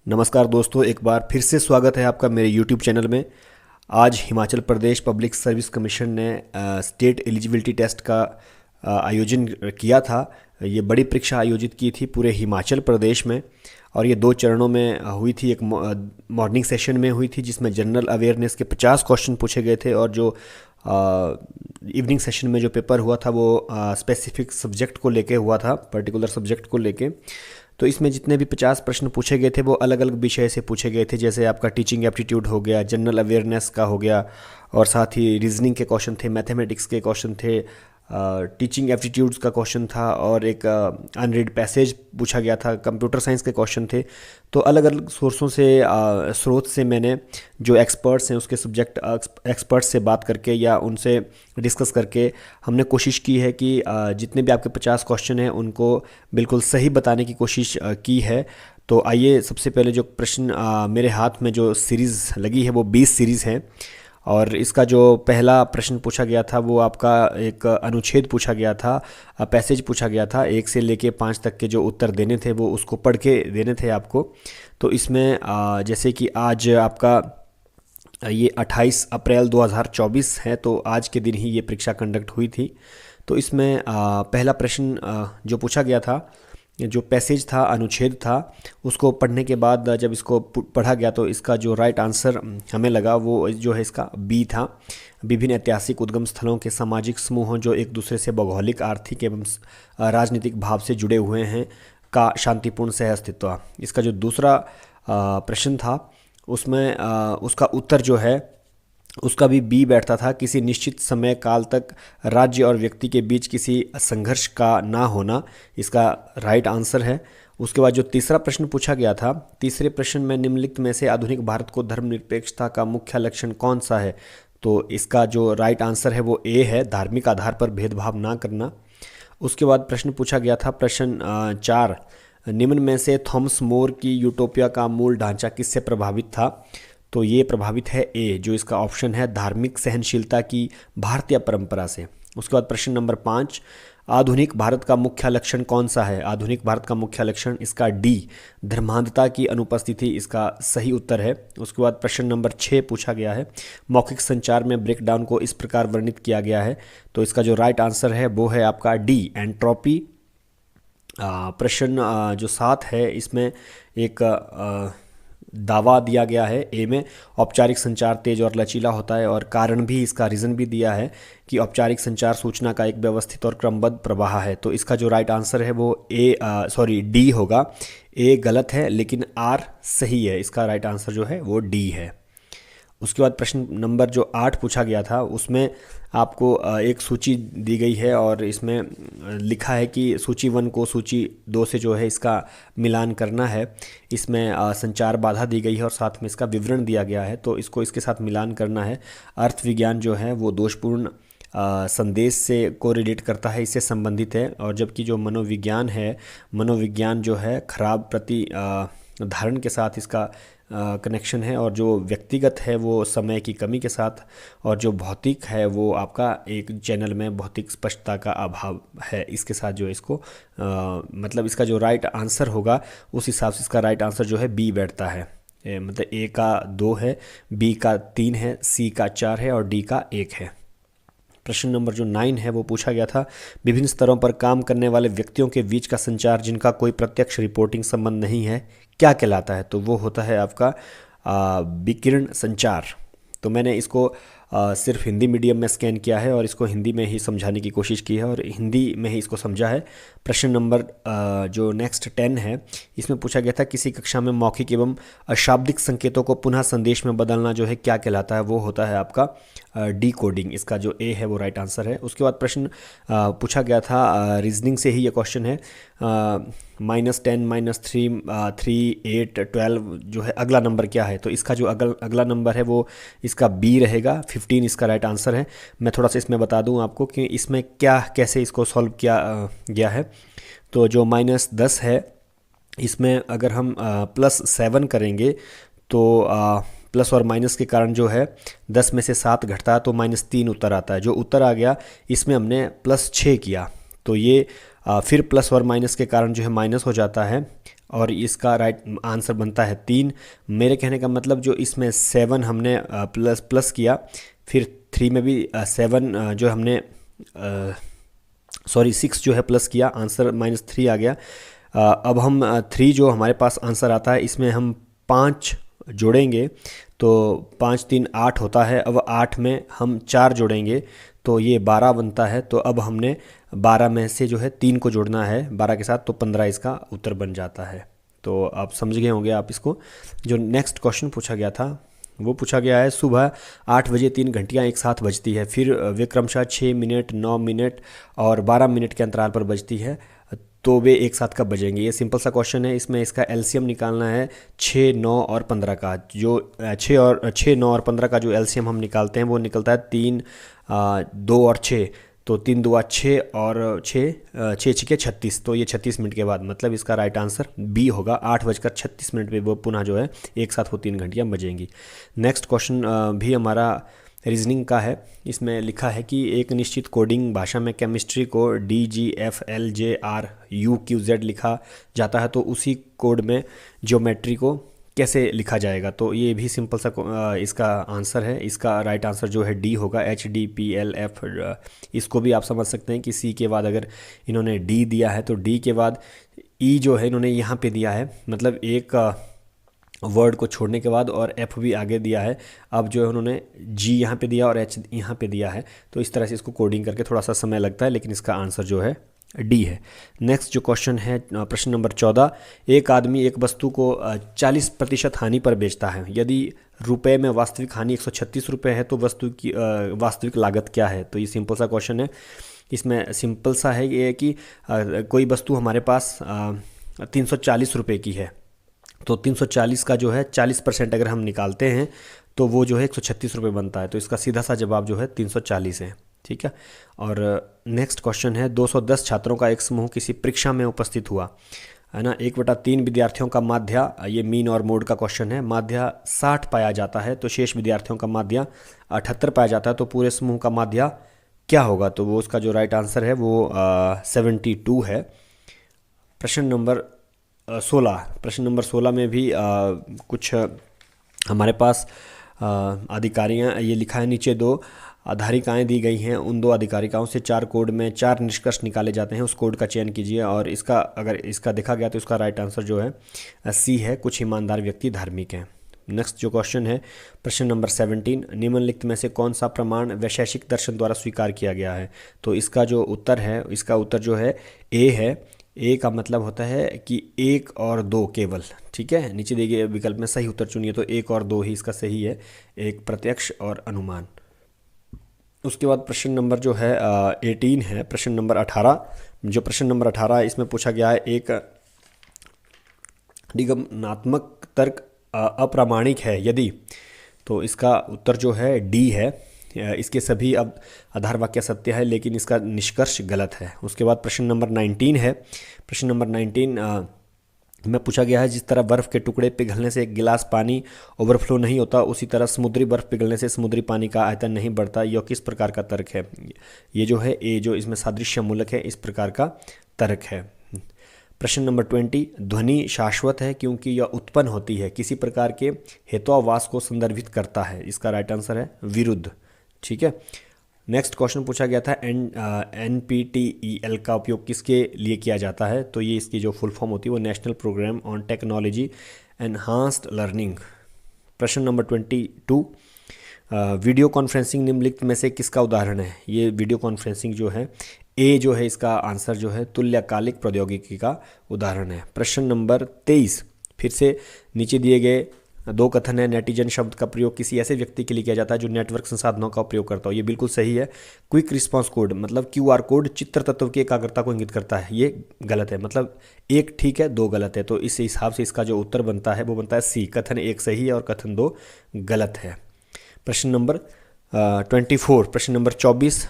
नमस्कार दोस्तों, एक बार फिर से स्वागत है आपका मेरे YouTube चैनल में। आज Himachal Pradesh public service commission ने स्टेट एलिजिबिलिटी टेस्ट का आयोजन किया था। ये बड़ी परीक्षा आयोजित की थी पूरे हिमाचल प्रदेश में और ये 2 चरणों में हुई थी। एक मॉर्निंग सेशन में हुई थी जिसमें जनरल अवेयरनेस के 50 क्वेश्चन पूछे गए थे और जो इवनिंग सेशन में जो पेपर हुआ था वो स्पेसिफिक सब्जेक्ट को लेके हुआ था, पर्टिकुलर सब्जेक्ट को लेके। तो इसमें जितने भी 50 प्रश्न पूछे गए थे वो अलग अलग विषय से पूछे गए थे, जैसे आपका टीचिंग एप्टीट्यूड हो गया, जनरल अवेयरनेस का हो गया और साथ ही रीजनिंग के क्वेश्चन थे, मैथमेटिक्स के क्वेश्चन थे, टीचिंग एप्टीट्यूड्स का क्वेश्चन था और एक अनरीड पैसेज पूछा गया था, कंप्यूटर साइंस के क्वेश्चन थे। तो अलग अलग सोर्सों से स्रोत से मैंने जो एक्सपर्ट्स हैं उसके सब्जेक्ट एक्सपर्ट्स से बात करके या उनसे डिस्कस करके हमने कोशिश की है कि जितने भी आपके 50 क्वेश्चन हैं उनको बिल्कुल सही बताने की कोशिश की है। तो आइए, सबसे पहले जो प्रश्न मेरे हाथ में जो सीरीज़ लगी है वो 20 सीरीज़ है और इसका जो पहला प्रश्न पूछा गया था वो आपका एक अनुच्छेद पूछा गया था, पैसेज पूछा गया था। 1 से लेके 5 तक के जो उत्तर देने थे वो उसको पढ़ के देने थे आपको। तो इसमें जैसे कि आज आपका ये 28 अप्रैल 2024 है, तो आज के दिन ही ये परीक्षा कंडक्ट हुई थी। तो इसमें पहला प्रश्न जो पूछा गया था, जो पैसेज था, अनुच्छेद था, उसको पढ़ने के बाद जब इसको पढ़ा गया तो इसका जो राइट आंसर हमें लगा वो जो है इसका बी था। विभिन्न ऐतिहासिक उद्गम स्थलों के सामाजिक समूहों जो एक दूसरे से भौगोलिक, आर्थिक एवं राजनीतिक भाव से जुड़े हुए हैं का शांतिपूर्ण सह अस्तित्व। इसका जो दूसरा प्रश्न था उसमें उसका उत्तर जो है उसका भी बी बैठता था। किसी निश्चित समय काल तक राज्य और व्यक्ति के बीच किसी संघर्ष का ना होना, इसका राइट आंसर है। उसके बाद जो तीसरा प्रश्न पूछा गया था, तीसरे प्रश्न में निम्नलिखित में से आधुनिक भारत को धर्मनिरपेक्षता का मुख्य लक्षण कौन सा है? तो इसका जो राइट आंसर है वो ए है, धार्मिक आधार पर भेदभाव ना करना। उसके बाद प्रश्न पूछा गया था, प्रश्न 4, निम्न में से थॉमस मोर की यूटोपिया का मूल ढांचा किससे प्रभावित था? तो ये प्रभावित है ए, जो इसका ऑप्शन है, धार्मिक सहनशीलता की भारतीय परंपरा से। उसके बाद प्रश्न नंबर 5, आधुनिक भारत का मुख्य लक्षण कौन सा है? आधुनिक भारत का मुख्य लक्षण इसका डी, धर्मांधता की अनुपस्थिति, इसका सही उत्तर है। उसके बाद प्रश्न नंबर 6 पूछा गया है, मौखिक संचार में ब्रेकडाउन को इस प्रकार वर्णित किया गया है। तो इसका जो राइट आंसर है वो है आपका डी, एंट्रोपी। प्रश्न जो 7 है इसमें एक दावा दिया गया है ए में, औपचारिक संचार तेज और लचीला होता है और कारण भी, इसका रीज़न भी दिया है कि औपचारिक संचार सूचना का एक व्यवस्थित और क्रमबद्ध प्रवाह है। तो इसका जो राइट आंसर है वो डी होगा। ए गलत है लेकिन आर सही है, इसका राइट आंसर जो है वो डी है। उसके बाद प्रश्न नंबर जो 8 पूछा गया था उसमें आपको एक सूची दी गई है और इसमें लिखा है कि सूची 1 को सूची 2 से जो है इसका मिलान करना है। इसमें संचार बाधा दी गई है और साथ में इसका विवरण दिया गया है, तो इसको इसके साथ मिलान करना है। अर्थ विज्ञान जो है वो दोषपूर्ण संदेश से कोरिलेट करता है, इससे संबंधित है। और जबकि जो मनोविज्ञान है, मनोविज्ञान जो है खराब प्रति धारण के साथ इसका कनेक्शन है और जो व्यक्तिगत है वो समय की कमी के साथ, और जो भौतिक है वो आपका एक चैनल में भौतिक स्पष्टता का अभाव है, इसके साथ जो है इसको मतलब इसका जो राइट आंसर होगा उस हिसाब से इसका राइट आंसर जो है बी बैठता है। मतलब ए का 2 है, बी का 3 है, सी का 4 है और डी का 1 है। प्रश्न नंबर जो 9 है वो पूछा गया था, विभिन्न स्तरों पर काम करने वाले व्यक्तियों के बीच का संचार जिनका कोई प्रत्यक्ष रिपोर्टिंग संबंध नहीं है क्या कहलाता है? तो वो होता है आपका विकिरण संचार। तो मैंने इसको सिर्फ हिंदी मीडियम में स्कैन किया है और इसको हिंदी में ही समझाने की कोशिश की है और हिंदी में ही इसको समझा है। प्रश्न नंबर जो नेक्स्ट 10 है इसमें पूछा गया था, किसी कक्षा में मौखिक एवं अशाब्दिक संकेतों को पुनः संदेश में बदलना जो है क्या कहलाता है? वो होता है आपका डी कोडिंग। इसका जो ए है वो राइट आंसर है। उसके बाद प्रश्न पूछा गया था, रीजनिंग से ही ये क्वेश्चन है, -10, -3, 3, 8, 12 जो है अगला नंबर क्या है? तो इसका जो अगला नंबर है वो इसका बी रहेगा, 15 इसका राइट आंसर है। मैं थोड़ा सा इसमें बता दूं आपको कि इसमें क्या कैसे इसको सॉल्व किया गया है। तो जो -10 है इसमें अगर हम +7 करेंगे तो प्लस और माइनस के कारण जो है 10 में से 7 घटता है तो -3 उत्तर आता है। जो उत्तर आ गया इसमें हमने +6 किया तो ये फिर प्लस और माइनस के कारण जो है माइनस हो जाता है और इसका राइट आंसर बनता है 3। मेरे कहने का मतलब जो इसमें 7 हमने प्लस प्लस किया, फिर 3 में भी 7 जो हमने सॉरी 6 जो है प्लस किया, आंसर -3 आ गया। अब हम 3 जो हमारे पास आंसर आता है इसमें हम 5 जोड़ेंगे तो 5 3 8 होता है। अब 8 में हम 4 जोड़ेंगे तो ये 12 बनता है। तो अब हमने 12 में से जो है 3 को जोड़ना है 12 के साथ, तो 15 इसका उत्तर बन जाता है। तो आप समझ गए होंगे आप इसको। जो नेक्स्ट क्वेश्चन पूछा गया था वो पूछा गया है, सुबह 8 बजे 3 घंटियाँ एक साथ बजती है, फिर वे क्रमशः 6 मिनट 9 मिनट और 12 मिनट के अंतराल पर बजती है, तो वे एक साथ कब बजेंगे। ये सिंपल सा क्वेश्चन है। इसमें इसका एलसीएम निकालना है 6 9 और 15 का। जो 6 9 और 15 का जो एलसीएम हम निकालते हैं वो निकलता है 3 2 और 6। तो 3 2 6 और 6 6 6 36। तो ये 36 मिनट के बाद, मतलब इसका राइट आंसर बी होगा। 8:36 पे वो पुनः जो है एक साथ वो 3 घंटियाँ बजेंगी। नेक्स्ट क्वेश्चन भी हमारा रीजनिंग का है। इसमें लिखा है कि एक निश्चित कोडिंग भाषा में केमिस्ट्री को DGFLJRUQZ लिखा जाता है, तो उसी कोड में ज्योमेट्री को कैसे लिखा जाएगा। तो ये भी सिंपल सा इसका आंसर है। इसका राइट आंसर जो है डी होगा, HDPLF। इसको भी आप समझ सकते हैं कि सी के बाद अगर इन्होंने डी दिया है तो डी के बाद ई जो है इन्होंने यहाँ पे दिया है, मतलब एक वर्ड को छोड़ने के बाद, और एफ भी आगे दिया है। अब जो है उन्होंने जी यहाँ पे दिया और एच यहाँ पे दिया है, तो इस तरह से इसको कोडिंग करके थोड़ा सा समय लगता है, लेकिन इसका आंसर जो है डी है। नेक्स्ट जो क्वेश्चन है प्रश्न नंबर 14, एक आदमी एक वस्तु को 40% हानि पर बेचता है। यदि रुपए में वास्तविक हानि 136 रुपये है तो वस्तु की वास्तविक लागत क्या है। तो ये सिंपल सा क्वेश्चन है। इसमें सिंपल सा है ये कि कोई वस्तु हमारे पास 340 रुपये की है, तो 340 का जो है 40% अगर हम निकालते हैं तो वो जो है 136 रुपये बनता है। तो इसका सीधा सा जवाब जो है 340 है। ठीक है। और नेक्स्ट क्वेश्चन है, 210 छात्रों का एक समूह किसी परीक्षा में उपस्थित हुआ, है ना। 1/3 विद्यार्थियों का माध्य, ये मीन और मोड का क्वेश्चन है, माध्य 60 पाया जाता है, तो शेष विद्यार्थियों का माध्य 78 पाया जाता है, तो पूरे समूह का माध्य क्या होगा। तो वो उसका जो राइट आंसर है वो 72 है। प्रश्न नंबर 16 में भी कुछ हमारे पास अधिकारियाँ, ये लिखा है नीचे 2 आधारिकाएँ दी गई हैं, उन 2 आधिकारिकाओं से 4 कोड में 4 निष्कर्ष निकाले जाते हैं, उस कोड का चयन कीजिए। और इसका अगर इसका देखा गया तो इसका राइट आंसर जो है सी है, कुछ ईमानदार व्यक्ति धार्मिक हैं। नेक्स्ट जो क्वेश्चन है प्रश्न नंबर 17, निम्नलिखित में से कौन सा प्रमाण वैशेषिक दर्शन द्वारा स्वीकार किया गया है। तो इसका जो उत्तर है, इसका उत्तर जो है ए है। ए का मतलब होता है कि 1 और 2 केवल। ठीक है, नीचे दिए गए विकल्प में सही उत्तर चुनिए, तो 1 और 2 ही इसका सही है, एक प्रत्यक्ष और अनुमान। उसके बाद प्रश्न नंबर जो है 18 है। प्रश्न नंबर 18, जो प्रश्न नंबर 18 है इसमें पूछा गया है, एक निगमनात्मक तर्क अप्रामाणिक है यदि, तो इसका उत्तर जो है डी है। इसके सभी अब आधार वाक्य सत्य है, लेकिन इसका निष्कर्ष गलत है। उसके बाद प्रश्न नंबर 19 है। प्रश्न नंबर 19 में पूछा गया है, जिस तरह बर्फ़ के टुकड़े पिघलने से एक गिलास पानी ओवरफ्लो नहीं होता, उसी तरह समुद्री बर्फ़ पिघलने से समुद्री पानी का आयतन नहीं बढ़ता। यह किस प्रकार का तर्क है। ये जो है ए, जो इसमें सादृश्य मूलक है, इस प्रकार का तर्क है। प्रश्न नंबर 20, ध्वनि शाश्वत है क्योंकि यह उत्पन्न होती है किसी प्रकार के हेतुवास को संदर्भित करता है। इसका राइट आंसर है विरुद्ध। ठीक है। नेक्स्ट क्वेश्चन पूछा गया था, NPTEL का उपयोग किसके लिए किया जाता है। तो ये इसकी जो फुल फॉर्म होती है वो national programme on technology enhanced learning. प्रश्न नंबर 22, वीडियो कॉन्फ्रेंसिंग निम्नलिखित में से किसका उदाहरण है। ये वीडियो कॉन्फ्रेंसिंग जो है, ए जो है इसका आंसर जो है तुल्यकालिक प्रौद्योगिकी का उदाहरण है। प्रश्न नंबर 23, फिर से नीचे दिए गए 2 कथन है। नेटिजन शब्द का प्रयोग किसी ऐसे व्यक्ति के लिए किया जाता है जो नेटवर्क संसाधनों का उपयोग करता हो। ये बिल्कुल सही है। क्विक रिस्पांस कोड मतलब QR कोड चित्र तत्व की एकाग्रता को इंगित करता है, ये गलत है। मतलब 1 ठीक है 2 गलत है, तो इस हिसाब से इसका जो उत्तर बनता है वो बनता है सी। कथन 1 सही है और कथन 2 गलत है। प्रश्न नंबर 24,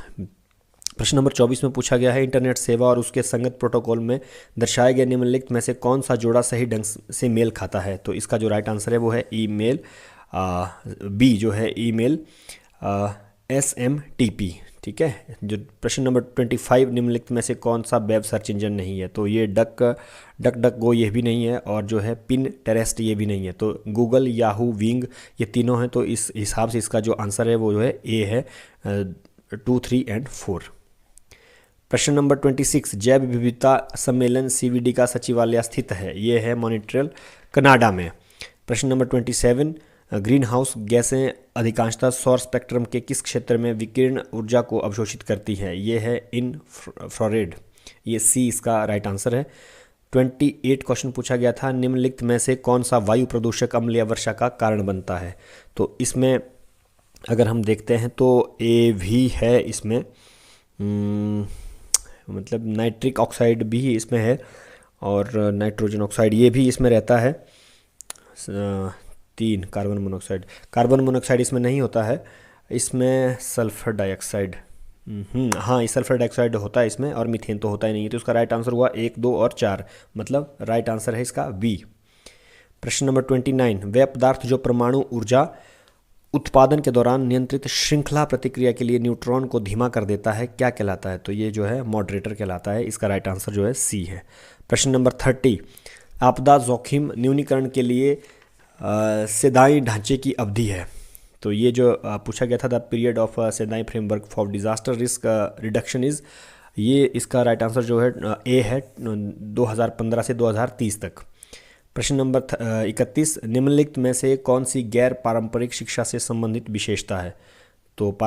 प्रश्न नंबर 24 में पूछा गया है, इंटरनेट सेवा और उसके संगत प्रोटोकॉल में दर्शाए गए निम्नलिखित में से कौन सा जोड़ा सही ढंग से मेल खाता है। तो इसका जो राइट आंसर है वो है ईमेल, बी जो है ईमेल SMTP। ठीक है। जो प्रश्न नंबर 25, निम्नलिखित में से कौन सा वेब सर्च इंजन नहीं है? तो ये डक गो ये भी नहीं है, और जो है पिनटेरेस्ट ये भी नहीं है। तो गूगल, याहू, विंग ये तीनों हैं। तो इस हिसाब से इसका जो आंसर है वो जो है ए है, 2, 3 एंड 4। प्रश्न नंबर 26, जैव विविधता सम्मेलन CVD का सचिवालय स्थित है? ये है मॉन्ट्रियल, कनाडा में। प्रश्न नंबर 27, ग्रीन हाउस गैसें अधिकांशतः सौर स्पेक्ट्रम के किस क्षेत्र में विकिरण ऊर्जा को अवशोषित करती है? ये है इंफ्रारेड, ये सी इसका राइट आंसर है। 28 क्वेश्चन पूछा गया था, निम्नलिखित में से कौन सा वायु प्रदूषक अम्लीय वर्षा का कारण बनता है? तो इसमें अगर हम देखते हैं तो ए भी है इसमें, मतलब नाइट्रिक ऑक्साइड भी इसमें है, और नाइट्रोजन ऑक्साइड ये भी इसमें रहता है। 3 कार्बन मोनोऑक्साइड इसमें नहीं होता है, इसमें सल्फर डाइऑक्साइड, हाँ ये सल्फर डाइऑक्साइड होता है इसमें, और मीथेन तो होता ही नहीं है। तो इसका राइट आंसर हुआ 1, 2 और 4, मतलब राइट आंसर है इसका बी। प्रश्न नंबर 29, वह पदार्थ जो परमाणु ऊर्जा उत्पादन के दौरान नियंत्रित श्रृंखला प्रतिक्रिया के लिए न्यूट्रॉन को धीमा कर देता है, क्या कहलाता है? तो ये जो है मॉडरेटर कहलाता है। इसका राइट आंसर जो है सी है। प्रश्न नंबर 30, आपदा जोखिम न्यूनीकरण के लिए सेदाई ढांचे की अवधि है? तो ये जो पूछा गया था, the period of Sendai framework for disaster risk reduction is, ये इसका राइट आंसर जो है ए है, 2015 से 2030 तक। प्रश्न नंबर 31, निम्नलिखित में से कौन सी गैर पारंपरिक शिक्षा से संबंधित विशेषता है? तो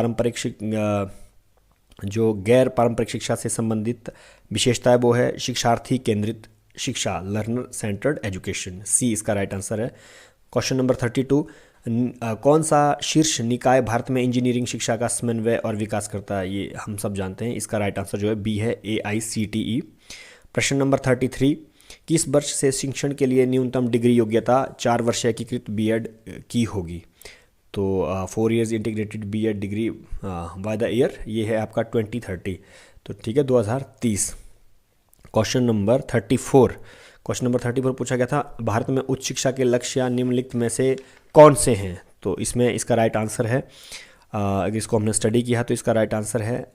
जो गैर पारंपरिक शिक्षा से संबंधित विशेषता है वो है शिक्षार्थी केंद्रित शिक्षा, लर्नर सेंटर्ड एजुकेशन, सी इसका राइट आंसर है। क्वेश्चन नंबर 32, कौन सा शीर्ष निकाय भारत में इंजीनियरिंग शिक्षा का समन्वय और विकास करता है? ये हम सब जानते हैं, इसका राइट आंसर जो है बी है, AICTE। प्रश्न नंबर 33, किस वर्ष से शिक्षण के लिए न्यूनतम डिग्री योग्यता 4 वर्ष एकीकृत बीएड की होगी? तो 4 years integrated BEd degree by the year, ये है आपका 2030, तो ठीक है 2030। क्वेश्चन नंबर 34 पूछा गया था, भारत में उच्च शिक्षा के लक्ष्य निम्नलिखित में से कौन से हैं? तो इसमें इसका राइट आंसर है, अगर इसको हमने स्टडी किया तो इसका राइट आंसर है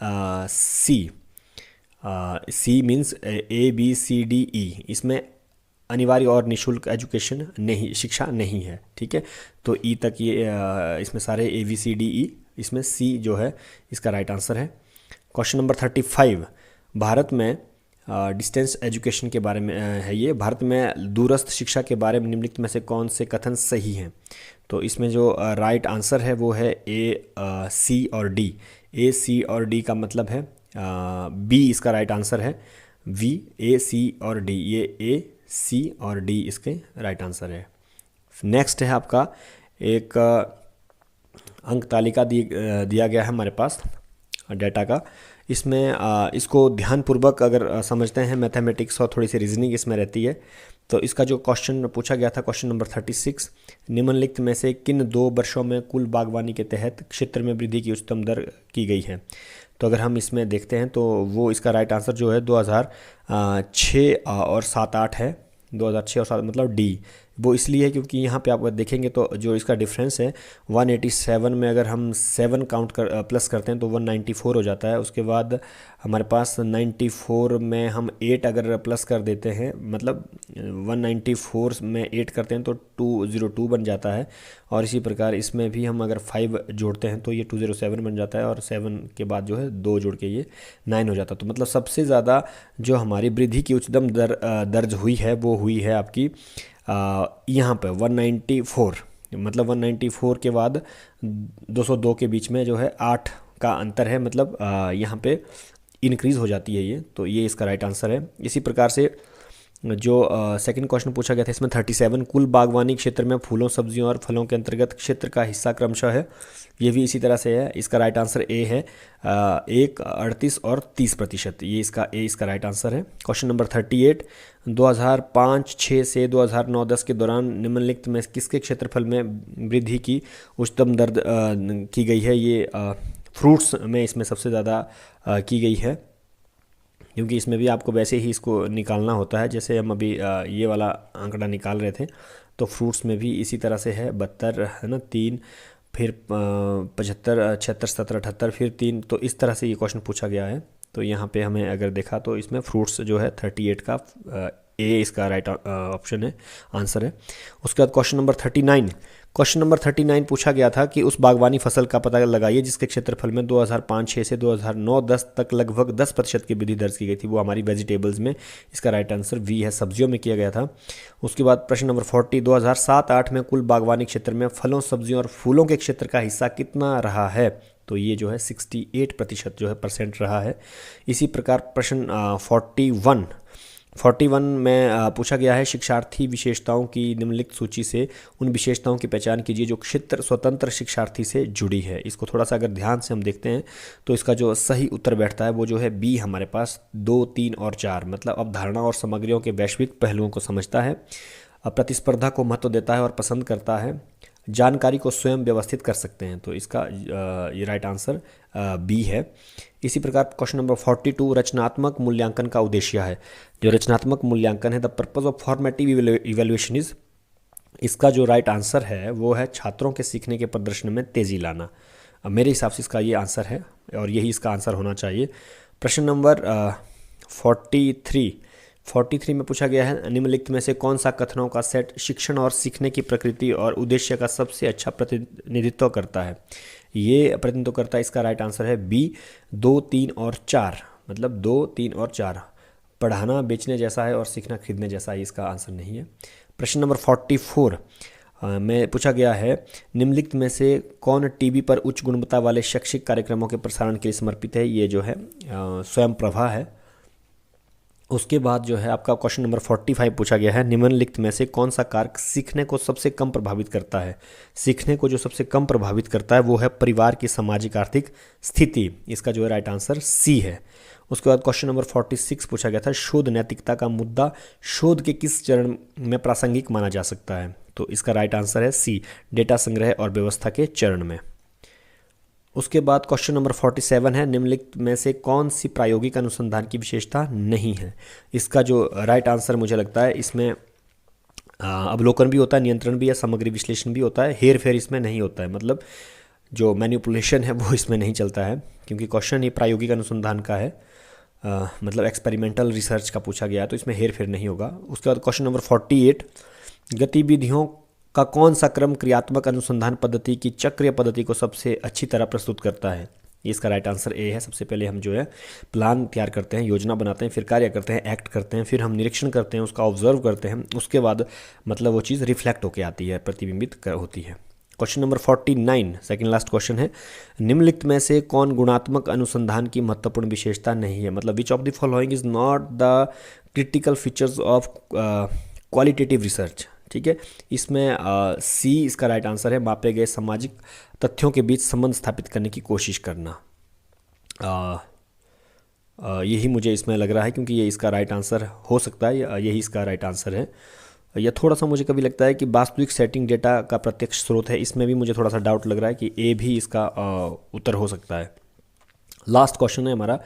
सी मीन्स ABCDE। इसमें अनिवार्य और निःशुल्क एजुकेशन नहीं, शिक्षा नहीं है, ठीक है। तो ई तक ये इसमें सारे ABCDE, इसमें सी जो है इसका राइट आंसर है। क्वेश्चन नंबर 35, भारत में डिस्टेंस एजुकेशन के बारे में है ये, भारत में दूरस्थ शिक्षा के बारे में निम्नलिखित में से कौन से कथन सही हैं? तो इसमें जो राइट आंसर है वो है A, C और D। A, C और D का मतलब है B इसका राइट आंसर है, V, A, C और D, ये A, C और D इसके राइट आंसर है। नेक्स्ट है आपका एक अंक तालिका दिया गया है हमारे पास डाटा का। इसमें इसको ध्यानपूर्वक अगर समझते हैं, मैथमेटिक्स और थोड़ी सी रीजनिंग इसमें रहती है। तो इसका जो क्वेश्चन पूछा गया था, क्वेश्चन नंबर 36, निम्नलिखित में से किन 2 वर्षों में कुल बागवानी के तहत क्षेत्र में वृद्धि की उच्चतम दर की गई है? तो अगर हम इसमें देखते हैं तो वो इसका राइट आंसर जो है 2006 और 7-8 है। 2006 और 7 मतलब डी, वो इसलिए है क्योंकि यहाँ पे आप देखेंगे तो जो इसका डिफरेंस है 187 में अगर हम 7 प्लस करते हैं तो 194 हो जाता है। उसके बाद हमारे पास 94 में हम 8 अगर प्लस कर देते हैं, मतलब 194 में 8 करते हैं तो 202 बन जाता है। और इसी प्रकार इसमें भी हम अगर 5 जोड़ते हैं तो ये 207 बन जाता है, और 7 के बाद जो है 2 जोड़ के ये 9 हो जाता है। तो मतलब सबसे ज़्यादा जो हमारी वृद्धि की उच्चतम दर दर्ज हुई है वो हुई है आपकी यहाँ पे 194, मतलब 194 के बाद 202 के बीच में जो है 8 का अंतर है, मतलब यहाँ पे इंक्रीज़ हो जाती है ये। तो ये इसका राइट आंसर है। इसी प्रकार से जो सेकंड क्वेश्चन पूछा गया था इसमें 37, कुल बागवानी क्षेत्र में फूलों, सब्जियों और फलों के अंतर्गत क्षेत्र का हिस्सा क्रमशः है? ये भी इसी तरह से है। इसका राइट आंसर ए है, 1, 38 और 30%, ये इसका राइट आंसर है। क्वेश्चन नंबर 38, 2005-06 से 2009-10 के दौरान निम्नलिखित में किसके क्षेत्रफल में वृद्धि की उच्चतम दर की गई है? ये फ्रूट्स में इसमें सबसे ज़्यादा की गई है, क्योंकि इसमें भी आपको वैसे ही इसको निकालना होता है जैसे हम अभी ये वाला आंकड़ा निकाल रहे थे। तो फ्रूट्स में भी इसी तरह से है, 72 है ना, 3, फिर 75, 76, 77, 78, फिर 3। तो इस तरह से ये क्वेश्चन पूछा गया है। तो यहाँ पे हमें अगर देखा तो इसमें फ्रूट्स जो है 38 का ए इसका राइट ऑप्शन है, आंसर है। उसके बाद क्वेश्चन नंबर 39 पूछा गया था कि उस बागवानी फसल का पता लगाइए जिसके क्षेत्रफल में 2005-06 से 2009-10 तक लगभग 10% की वृद्धि दर्ज की गई थी। वो हमारी वेजिटेबल्स में, इसका राइट आंसर वी है, सब्जियों में किया गया था। उसके बाद प्रश्न नंबर 40, 2007-08 में कुल बागवानी क्षेत्र में फलों, सब्जियों और फूलों के क्षेत्र का हिस्सा कितना रहा है? तो ये जो है 68% जो है परसेंट रहा है। इसी प्रकार प्रश्न 41 में पूछा गया है शिक्षार्थी विशेषताओं की निम्नलिखित सूची से उन विशेषताओं की पहचान कीजिए जो क्षेत्र स्वतंत्र शिक्षार्थी से जुड़ी है। इसको थोड़ा सा अगर ध्यान से हम देखते हैं तो इसका जो सही उत्तर बैठता है वो जो है बी हमारे पास, 2, 3 और 4। मतलब अवधारणा और सामग्रियों के वैश्विक पहलुओं को समझता है, प्रतिस्पर्धा को महत्व देता है और पसंद करता है, जानकारी को स्वयं व्यवस्थित कर सकते हैं। तो इसका ये राइट आंसर बी है। इसी प्रकार क्वेश्चन नंबर 42, रचनात्मक मूल्यांकन का उद्देश्य है। जो रचनात्मक मूल्यांकन है, the purpose of formative evaluation is, इसका जो राइट आंसर है वो है छात्रों के सीखने के प्रदर्शन में तेज़ी लाना। मेरे हिसाब से इसका ये आंसर है और यही इसका आंसर होना चाहिए। प्रश्न नंबर 43 में पूछा गया है निम्नलिखित में से कौन सा कथनों का सेट शिक्षण और सीखने की प्रकृति और उद्देश्य का सबसे अच्छा प्रतिनिधित्व करता है? ये प्रतिनिधित्व करता है, इसका राइट आंसर है बी, 2, 3 और 4। मतलब 2, 3 और 4। पढ़ाना बेचने जैसा है और सीखना खरीदने जैसा है, इसका आंसर नहीं है। प्रश्न नंबर 44 में पूछा गया है निम्नलिखित में से कौन टीवी पर उच्च गुणवत्ता वाले शैक्षिक कार्यक्रमों के प्रसारण के लिए समर्पित है? ये जो है स्वयं प्रभा है। उसके बाद जो है आपका क्वेश्चन नंबर 45 पूछा गया है निम्नलिखित में से कौन सा कारक सीखने को सबसे कम प्रभावित करता है? सीखने को जो सबसे कम प्रभावित करता है वो है परिवार की सामाजिक आर्थिक स्थिति। इसका जो है राइट आंसर सी है। उसके बाद क्वेश्चन नंबर 46 पूछा गया था शोध नैतिकता का मुद्दा शोध के किस चरण में प्रासंगिक माना जा सकता है? तो इसका राइट आंसर है सी, डेटा संग्रह और व्यवस्था के चरण में। उसके बाद क्वेश्चन नंबर 47 है निम्नलिखित में से कौन सी प्रायोगिक अनुसंधान की विशेषता नहीं है? इसका जो राइट आंसर मुझे लगता है इसमें अवलोकन भी होता है, नियंत्रण भी है, सामग्री विश्लेषण भी होता है, हेर फेर इसमें नहीं होता है। मतलब जो मैनिपुलेशन है वो इसमें नहीं चलता है क्योंकि क्वेश्चन ये प्रायोगिक अनुसंधान का है, मतलब एक्सपेरिमेंटल रिसर्च का पूछा गया है, तो इसमें हेर फेर नहीं होगा। उसके बाद क्वेश्चन नंबर 48 गतिविधियों का कौन सा क्रम क्रियात्मक अनुसंधान पद्धति की चक्रीय पद्धति को सबसे अच्छी तरह प्रस्तुत करता है? इसका राइट आंसर ए है। सबसे पहले हम जो है प्लान तैयार करते हैं, योजना बनाते हैं, फिर कार्य करते हैं, एक्ट करते हैं, फिर हम निरीक्षण करते हैं, उसका ऑब्जर्व करते हैं, उसके बाद मतलब वो चीज़ रिफ्लेक्ट होकर आती है, प्रतिबिंबित होती है। Question number 49 second last question है निम्नलिखित में से कौन गुणात्मक अनुसंधान की महत्वपूर्ण विशेषता नहीं है? मतलब which of the following is not the critical features of qualitative research. ठीक है, इसमें सी इसका राइट आंसर है, मापे गए सामाजिक तथ्यों के बीच संबंध स्थापित करने की कोशिश करना। यही मुझे इसमें लग रहा है क्योंकि ये इसका राइट आंसर हो सकता है, यही इसका राइट आंसर है। यह थोड़ा सा मुझे कभी लगता है कि वास्तविक सेटिंग डेटा का प्रत्यक्ष स्रोत है, इसमें भी मुझे थोड़ा सा डाउट लग रहा है कि ए भी इसका उत्तर हो सकता है। लास्ट क्वेश्चन है हमारा,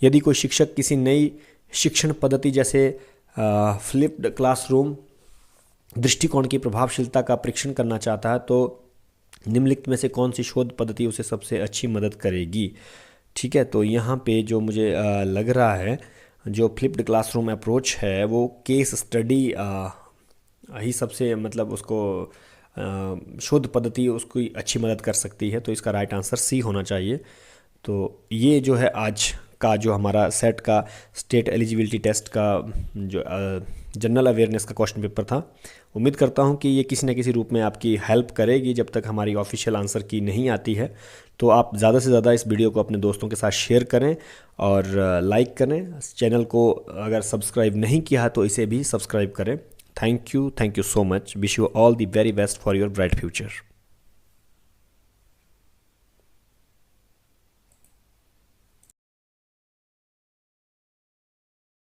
यदि कोई शिक्षक किसी नई शिक्षण पद्धति जैसे फ्लिप्ड क्लासरूम दृष्टिकोण की प्रभावशीलता का परीक्षण करना चाहता है तो निम्नलिखित में से कौन सी शोध पद्धति उसे सबसे अच्छी मदद करेगी? ठीक है, तो यहाँ पे जो मुझे लग रहा है जो फ्लिप्ड क्लासरूम अप्रोच है वो केस स्टडी ही सबसे मतलब उसको शोध पद्धति उसको अच्छी मदद कर सकती है, तो इसका राइट आंसर सी होना चाहिए। तो ये जो है आज का जो हमारा सेट का स्टेट एलिजिबिलिटी टेस्ट का जो जनरल अवेयरनेस का क्वेश्चन पेपर था, उम्मीद करता हूँ कि ये किसी न किसी रूप में आपकी हेल्प करेगी। जब तक हमारी ऑफिशियल आंसर की नहीं आती है तो आप ज़्यादा से ज़्यादा इस वीडियो को अपने दोस्तों के साथ शेयर करें और लाइक करें। चैनल को अगर सब्सक्राइब नहीं किया तो इसे भी सब्सक्राइब करें। Thank you so much. Wish you all the very best for your bright future.